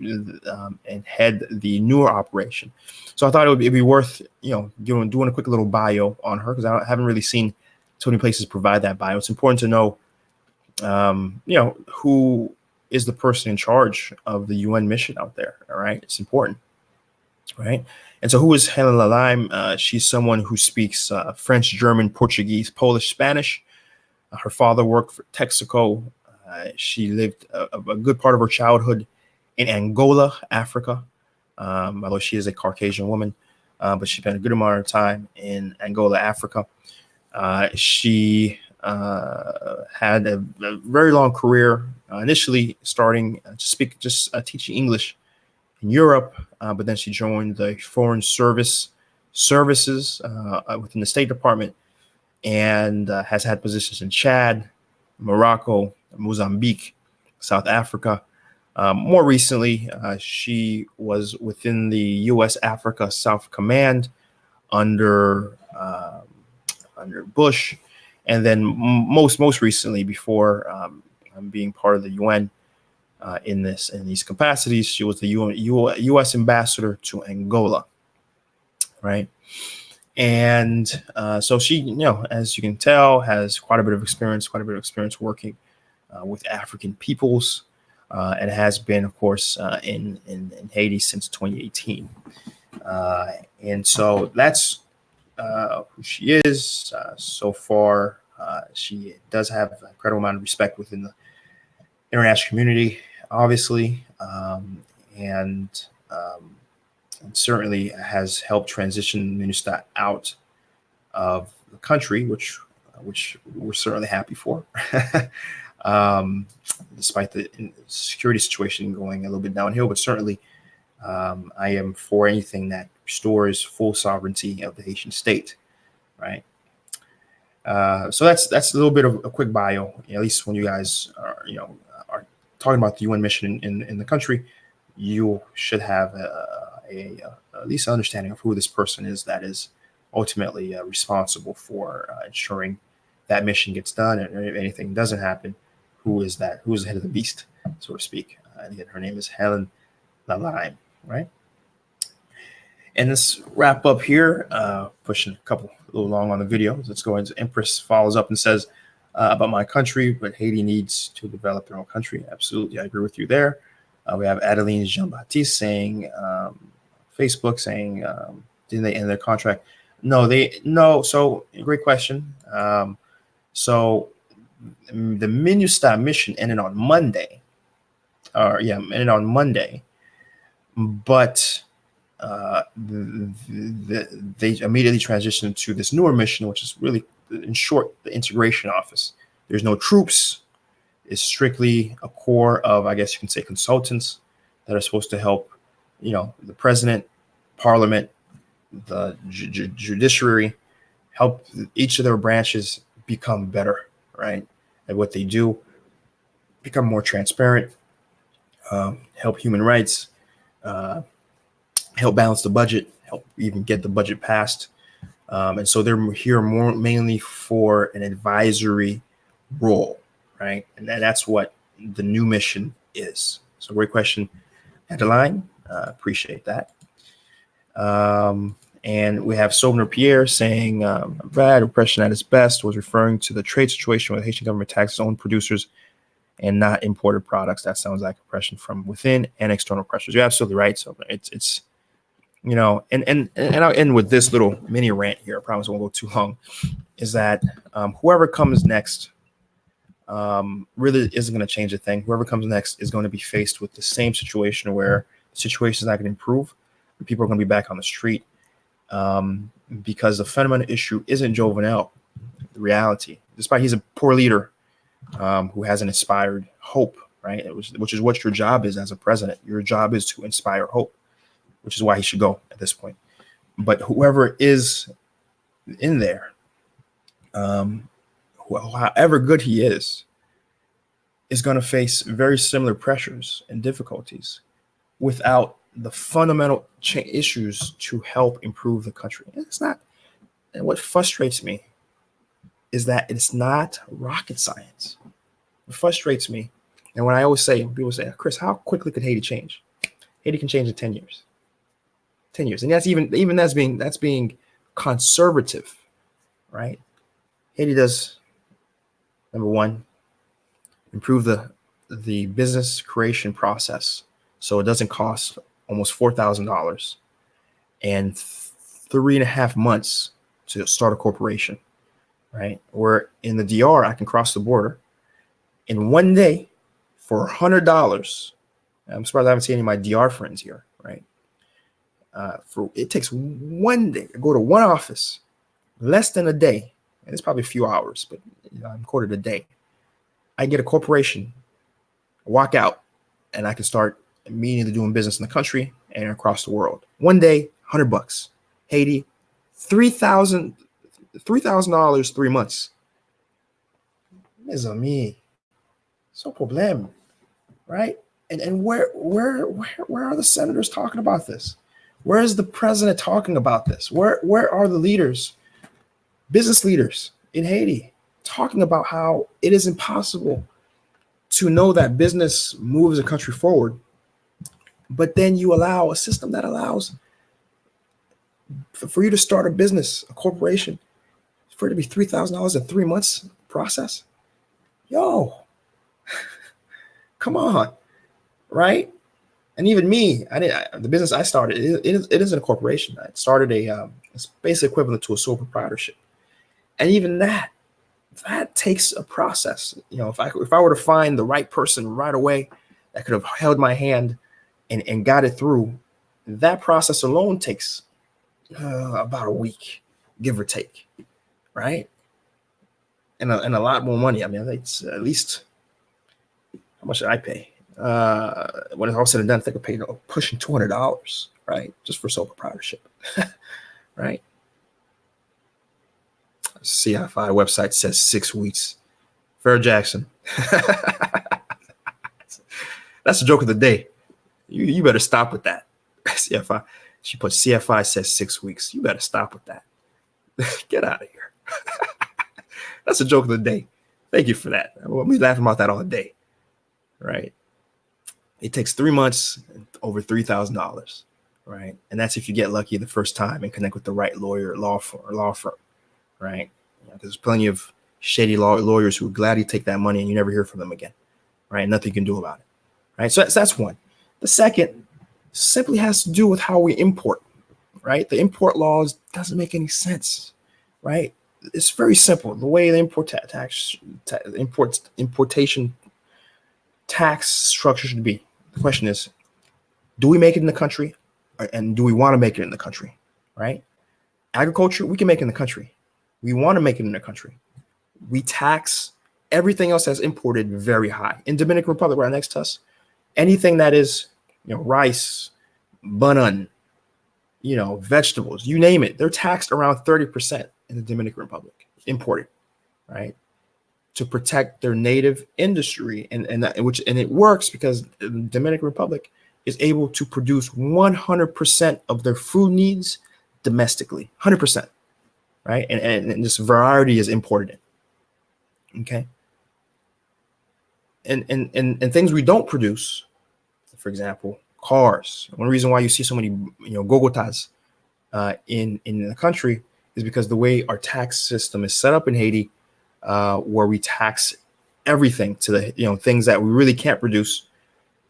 and head the newer operation. So I thought it'd be worth doing a quick little bio on her, because I haven't really seen so many places provide that bio. It's important to know who is the person in charge of the UN mission out there. All right, it's important, right? And so, who is Helen Lalime? She's someone who speaks French, German, Portuguese, Polish, Spanish. Her father worked for Texaco. She lived a good part of her childhood in Angola, Africa. Although she is a Caucasian woman, but she spent a good amount of time in Angola, Africa. She had a very long career, initially starting teaching English in Europe, but then she joined the Foreign Services within the State Department, and has had positions in Chad, Morocco, Mozambique, South Africa. More recently, she was within the U.S. Africa South Command under Bush, and then most recently, before being part of the UN in these capacities, she was the U.S. ambassador to Angola, right? And so she, as you can tell, has quite a bit of experience working with African peoples, and has been, of course, in Haiti since 2018. And so that's who she is. So far, she does have an incredible amount of respect within the international community, obviously, and certainly has helped transition MINUSTA out of the country, which we're certainly happy for. Despite the security situation going a little bit downhill, but certainly I am for anything that restores full sovereignty of the Haitian state, right? So that's a little bit of a quick bio. At least when you guys are talking about the UN mission in the country, you should have at least an understanding of who this person is that is ultimately responsible for ensuring that mission gets done, and if anything doesn't happen, who is the head of the beast, so to speak. And again, her name is Helen Lalime, right? And let's wrap up here, pushing a little long on the video. Let's go into Empress follows up and says, about my country, but Haiti needs to develop their own country. Absolutely, I agree with you there. We have Adeline Jean-Baptiste saying, Facebook saying, didn't they end their contract? No. So great question. So the MINUSTA mission ended on Monday. But they immediately transitioned to this newer mission, which is really, in short, the integration office. There's no troops. It's strictly a core of, I guess you can say, consultants that are supposed to help, the president, parliament, the judiciary, help each of their branches become better, right, at what they do, become more transparent, help human rights, help balance the budget, help even get the budget passed. And so they're here mainly for an advisory role, right? And that's what the new mission is. So great question, Adeline. Appreciate that. And we have Sobner Pierre saying, bad repression at its best was referring to the trade situation where the Haitian government taxes own producers and not imported products. That sounds like oppression from within and external pressures. You're absolutely right. So it's and I'll end with this little mini rant here. I promise I won't go too long. Is that whoever comes next really isn't going to change a thing. Whoever comes next is going to be faced with the same situation where the situation is not going to improve. People are going to be back on the street because the fundamental issue isn't Jovenel, the reality. Despite he's a poor leader who hasn't inspired hope, right? Which is what your job is as a president. Your job is to inspire hope, which is why he should go at this point. But whoever is in there, however good he is going to face very similar pressures and difficulties without the fundamental issues to help improve the country. It's not And what frustrates me is that it's not rocket science. It frustrates me. And when I always say, people say, Chris, how quickly could Haiti change? Haiti can change in 10 years. 10 years. And that's even that's being conservative, right? Haiti does, number one, improve the business creation process so it doesn't cost almost $4,000 and 3.5 months to start a corporation, right? Where in the DR, I can cross the border in one day for $100. I'm surprised I haven't seen any of my DR friends here, right? It takes one day to go to one office, less than a day, and it's probably a few hours, but I'm quoted a day. I get a corporation, walk out, and I can start immediately doing business in the country and across the world. One day, $100. Haiti, $3,000, 3 months. Mes amis, so problem, right? And where are the senators talking about this? Where is the president talking about this? Where are the leaders, business leaders in Haiti, talking about how it is impossible to know that business moves a country forward, but then you allow a system that allows for you to start a business, a corporation, for it to be $3,000 in 3 months process? Yo, come on, right? And even me, the business I started, it isn't a corporation. I started it's basically equivalent to a sole proprietorship. And even that takes a process. If I were to find the right person right away that could have held my hand and got it through, that process alone takes about a week, give or take, right? And a lot more money. I mean, it's at least, how much did I pay? When it's all said and done, I think I paid pushing $200, right? Just for sole proprietorship, right? CFI website says 6 weeks. Fair Jackson. That's the joke of the day. You better stop with that. CFI. She put CFI says 6 weeks. You better stop with that. Get out of here. That's the joke of the day. Thank you for that. We'll be laughing about that all day, right? It takes 3 months, over $3,000, right? And that's if you get lucky the first time and connect with the right law firm, right? There's plenty of shady lawyers who would gladly take that money and you never hear from them again, right? Nothing you can do about it, right? So that's one. The second simply has to do with how we import, right? The import laws doesn't make any sense, right? It's very simple. The way the importation tax structure should be. The question is, do we make it in the country, and do we want to make it in the country, right? Agriculture, we can make it in the country. We want to make it in the country. We tax everything else that's imported very high. In Dominican Republic, right next to us, anything that is, rice, banan, vegetables, you name it, they're taxed around 30% in the Dominican Republic, imported, right? To protect their native industry, and it works because the Dominican Republic is able to produce 100% of their food needs domestically, 100%, right? And this variety is imported in, okay? And things we don't produce, for example, cars. One reason why you see so many Gogotas in the country is because the way our tax system is set up in Haiti, where we tax everything to the things that we really can't produce,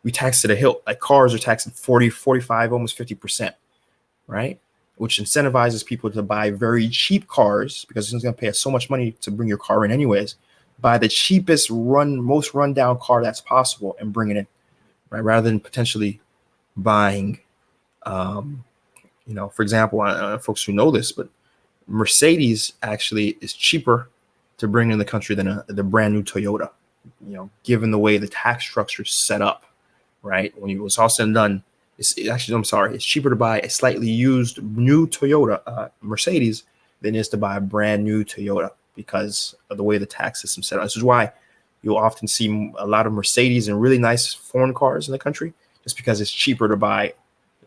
we tax to the hilt. Like cars are taxed at 40, 45, almost 50%, right? Which incentivizes people to buy very cheap cars because it's going to pay us so much money to bring your car in anyways. Buy the cheapest most rundown car that's possible and bring it in, right? Rather than potentially buying, for example, folks who know this, but Mercedes actually is cheaper to bring in the country than the brand new Toyota, given the way the tax structure is set up, right? When it was all said and done, it's cheaper to buy a slightly used new Toyota Mercedes than it is to buy a brand new Toyota because of the way the tax system is set up. This is why you'll often see a lot of Mercedes and really nice foreign cars in the country, just because it's cheaper to buy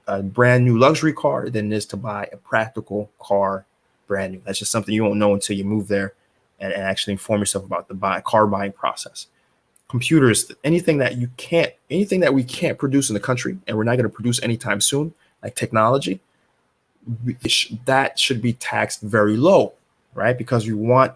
a brand new luxury car than it is to buy a practical car brand new. That's just something you won't know until you move there and actually inform yourself about the car buying process. Computers, anything that we can't produce in the country, and we're not going to produce anytime soon, like technology, that should be taxed very low, right? Because we want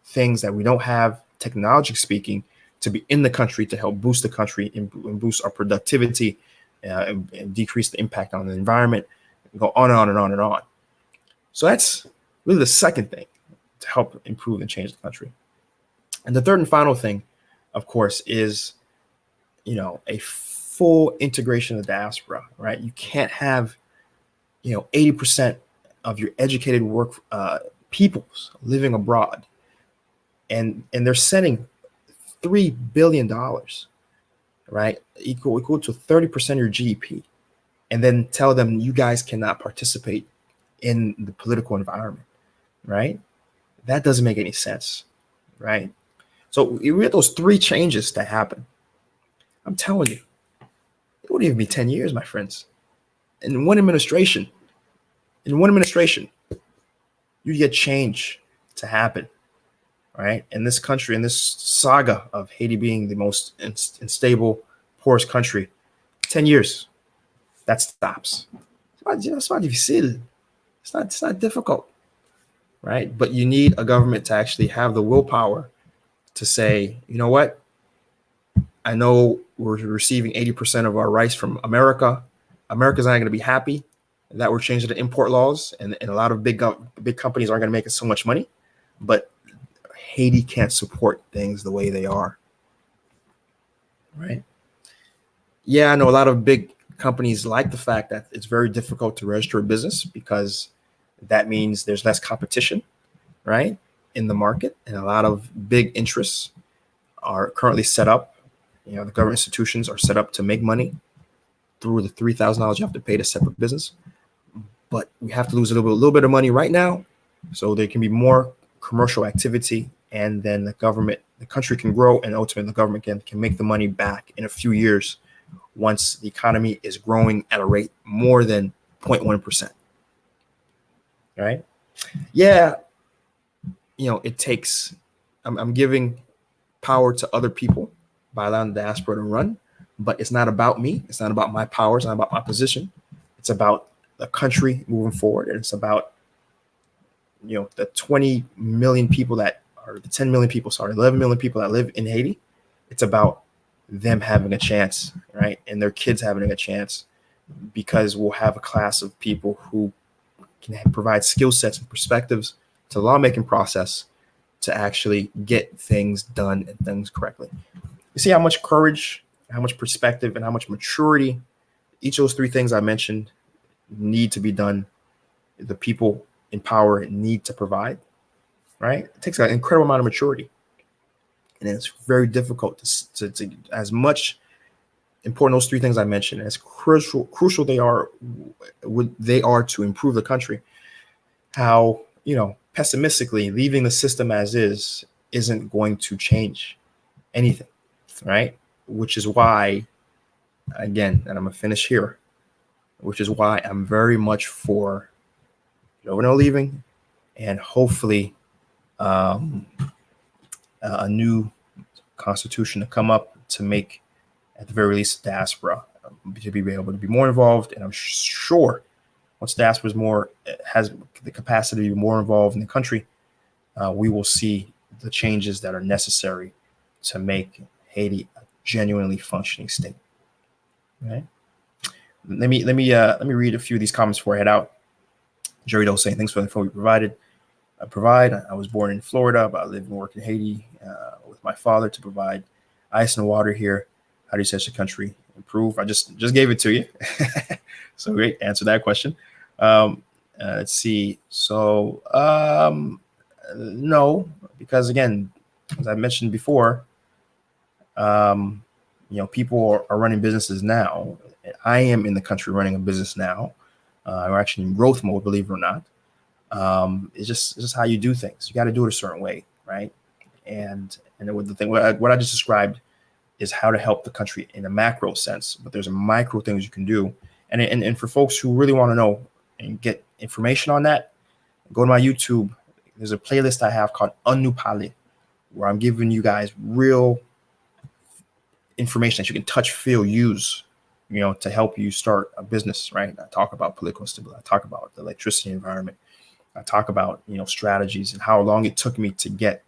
things that we don't have, technology speaking, to be in the country to help boost the country and boost our productivity and decrease the impact on the environment, and go on and on and on and on. So that's really the second thing to help improve and change the country. And the third and final thing, of course, is, a full integration of the diaspora, right? You can't have, 80% of your educated peoples living abroad, and they're sending $3 billion, right? Equal to 30% of your GDP, and then tell them you guys cannot participate in the political environment, right? That doesn't make any sense, right? So we had those three changes to happen. I'm telling you, it wouldn't even be 10 years, my friends. In one administration, you get change to happen, right? In this country, in this saga of Haiti being the most unstable, poorest country, 10 years, that stops. It's not difficile. It's not difficult, right? But you need a government to actually have the willpower to say, you know what? I know we're receiving 80% of our rice from America. America's not going to be happy that we're changing the import laws, and a lot of big companies aren't going to make us so much money. But Haiti can't support things the way they are, right? Yeah, I know a lot of big companies like the fact that it's very difficult to register a business, because that means there's less competition, right, in the market, and a lot of big interests are currently set up. The government institutions are set up to make money through the $3,000 you have to pay to set up a business. But we have to lose a little bit of money right now, so there can be more commercial activity, and then the country can grow, and ultimately the government can make the money back in a few years once the economy is growing at a rate more than 0.1%. Right? Yeah, it takes. I'm giving power to other people by allowing the diaspora to run, but it's not about me. It's not about my power. It's not about my position. It's about the country moving forward, and it's about the 20 million people the 10 million people, 11 million people that live in Haiti. It's about them having a chance, right, and their kids having a chance, because we'll have a class of people who can provide skill sets and perspectives to the lawmaking process to actually get things done and things correctly. You see how much courage, how much perspective, and how much maturity each of those three things I mentioned need to be done. The people in power need to provide, right? It takes an incredible amount of maturity, and it's very difficult to as much important those three things I mentioned, as crucial they are to improve the country. How pessimistically leaving the system as is isn't going to change anything, right? Which is why, again, and I'm gonna finish here, which is why I'm very much for governor leaving, and hopefully a new constitution to come up to make, at the very least, diaspora to be able to be more involved. And I'm sure once diaspora has the capacity to be more involved in the country, we will see the changes that are necessary to make Haiti a genuinely functioning state. Right? Let me read a few of these comments before I head out. Jerry Doe saying, thanks for the info you provided. I was born in Florida, but I live and work in Haiti with my father to provide ice and water here. How do you such a country improve? I just gave it to you. So great, answer that question. Let's see. So no, because again, as I mentioned before, people are running businesses now. I am in the country running a business now. We're actually in growth mode, believe it or not. It's just how you do things. You got to do it a certain way, right? And what I just described is how to help the country in a macro sense, but there's a micro things you can do. And for folks who really want to know and get information on that, Go to my YouTube. There's a playlist I have called Unupale, where I'm giving you guys real information that you can touch, feel, use, to help you start a business, right? I talk about political instability. I talk about the electricity environment. I talk about, strategies and how long it took me to get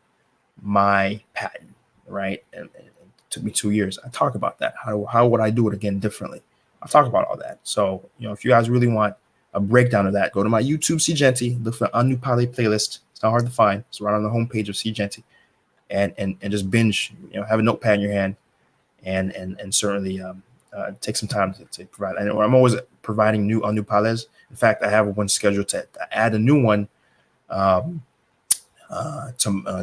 my patent, right? And it took me 2 years. I talk about that. How would I do it again differently? I talk about all that. So, if you guys really want a breakdown of that, go to my YouTube, Seejeanty, look for Unupale playlist. It's not hard to find. It's right on the homepage of Seejeanty, and just binge, have a notepad in your hand, and certainly take some time to provide. And I'm always providing new Unupales. In fact, I have one scheduled to add a new one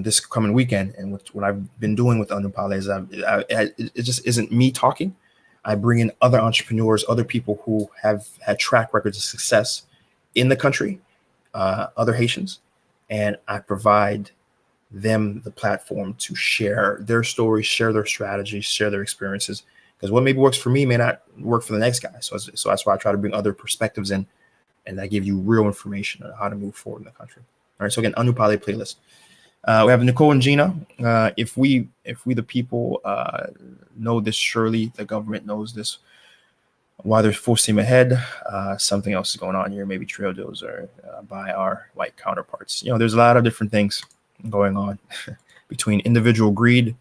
this coming weekend. And what I've been doing with Unupale is it just isn't me talking. I bring in other entrepreneurs, other people who have had track records of success in the country, other Haitians, and I provide them the platform to share their stories, share their strategies, share their experiences. Because what maybe works for me may not work for the next guy. So that's why I try to bring other perspectives in, and I give you real information on how to move forward in the country. All right. So again, Unupale playlist. We have Nicole and Gina. If we the people know this, surely the government knows this. While they're full steam ahead, something else is going on here. Maybe trail deals are by our white counterparts. There's a lot of different things going on between individual greed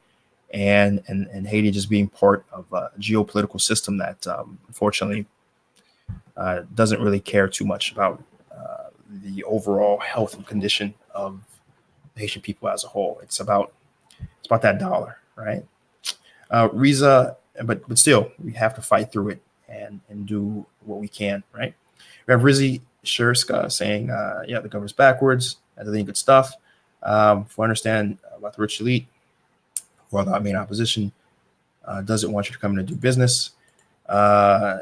and Haiti just being part of a geopolitical system that unfortunately doesn't really care too much about the overall health and condition of the Haitian people as a whole. It's about that dollar, right? Riza, but still, we have to fight through it and do what we can, right? We have Rizzy Shirska saying, the government's backwards. That's really good stuff. If we understand about the rich elite, well, the main opposition doesn't want you to come in and do business. I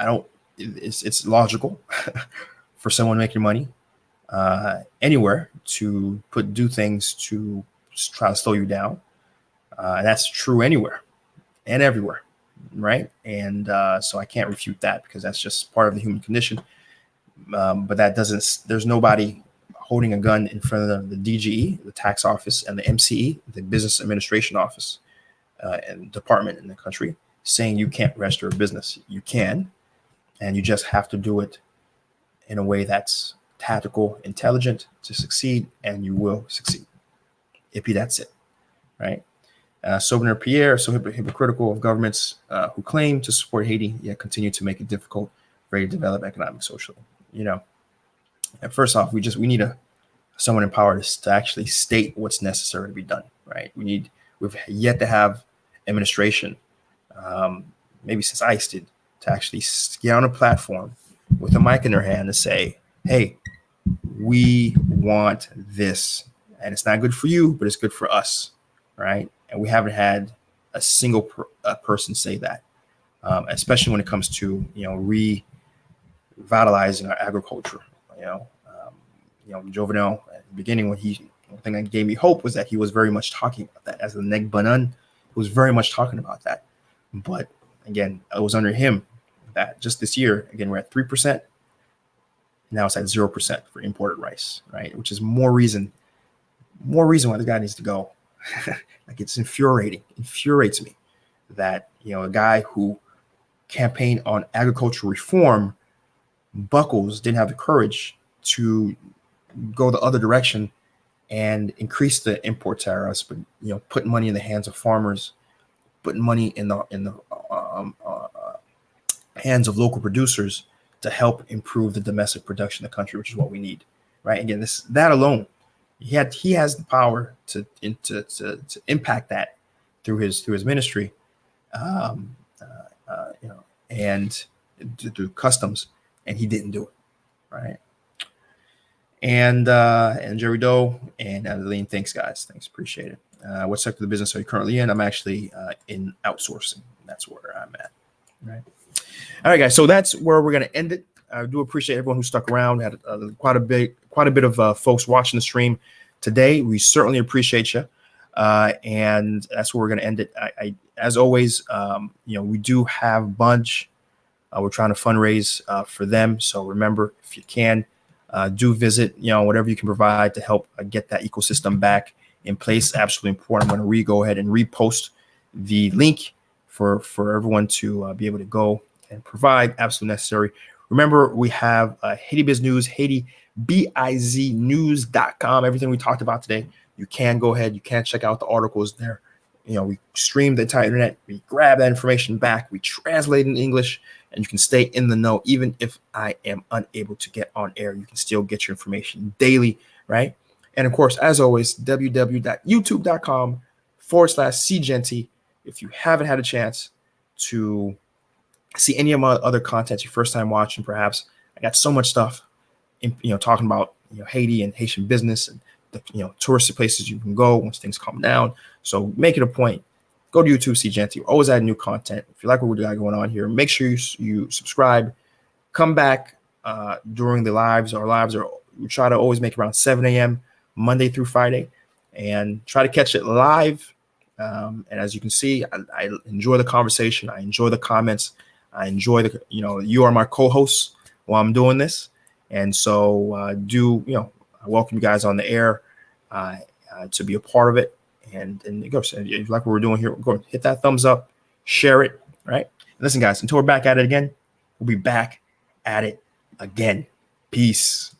don't. It's logical for someone making money anywhere to do things to try to slow you down. And that's true anywhere and everywhere, right? And so I can't refute that because that's just part of the human condition. But that doesn't. There's nobody holding a gun in front of the DGE, the tax office, and the MCE, the business administration office and department in the country, saying you can't register a business. You can, and you just have to do it in a way that's tactical, intelligent to succeed, and you will succeed. Ippy, that's it, right? Souvenir Pierre, so hypocritical of governments who claim to support Haiti, yet continue to make it difficult for it to develop economic, socially. And first off, we need someone in power to actually state what's necessary to be done, right? We've yet to have administration, maybe since ICE did, to actually get on a platform with a mic in their hand and say, hey, we want this, and it's not good for you, but it's good for us, right? And we haven't had a single person say that, especially when it comes to revitalizing our agriculture. Jovenel at the beginning, one thing that gave me hope was that he was very much talking about that. As the Neg Banan was very much talking about that. But again, it was under him that just this year, again, we're at 3%. Now it's at 0% for imported rice, right? Which is more reason why the guy needs to go. Like, it's infuriates me that, a guy who campaigned on agricultural reform, Buckles, didn't have the courage to go the other direction and increase the import tariffs, but put money in the hands of farmers, putting money in the hands of local producers to help improve the domestic production of the country, which is what we need, right? Again, that alone, he has the power to impact that through his ministry, and through customs, and he didn't do it, right? And Jerry Doe and Adeline, thanks guys, thanks, appreciate it. What sector of the business are you currently in? I'm actually in outsourcing. That's where I'm at, right? All right, guys. So that's where we're going to end it. I do appreciate everyone who stuck around. We had quite a bit of folks watching the stream today. We certainly appreciate you. And that's where we're going to end it. I as always, we do have a bunch We're trying to fundraise for them. So remember, if you can, do visit, whatever you can provide to help get that ecosystem back in place. Absolutely important. I'm going to go ahead and repost the link for everyone to be able to go and provide. Absolutely necessary. Remember, we have Haiti Biz News, Haiti biznews.com. Everything we talked about today, you can go ahead. You can check out the articles there. We stream the entire internet. We grab that information back. We translate it in English, and you can stay in the know. Even if I am unable to get on air, you can still get your information daily, right? And of course, as always, www.youtube.com/Seejeanty. If you haven't had a chance to see any of my other content, your first time watching, perhaps, I got so much stuff, talking about Haiti and Haitian business and the touristy places you can go once things calm down. So make it a point. Go to YouTube, Seejeanty. We're always adding new content. If you like what we got going on here, make sure you subscribe. Come back during the lives. Our lives we try to always make around 7 a.m. Monday through Friday, and try to catch it live. And as you can see, I enjoy the conversation. I enjoy the comments. I enjoy you are my co-hosts while I'm doing this. And so I welcome you guys on the air to be a part of it. And go, if you like what we're doing here, go hit that thumbs up, share it, right? And listen, guys, until we're back at it again, we'll be back at it again. Peace.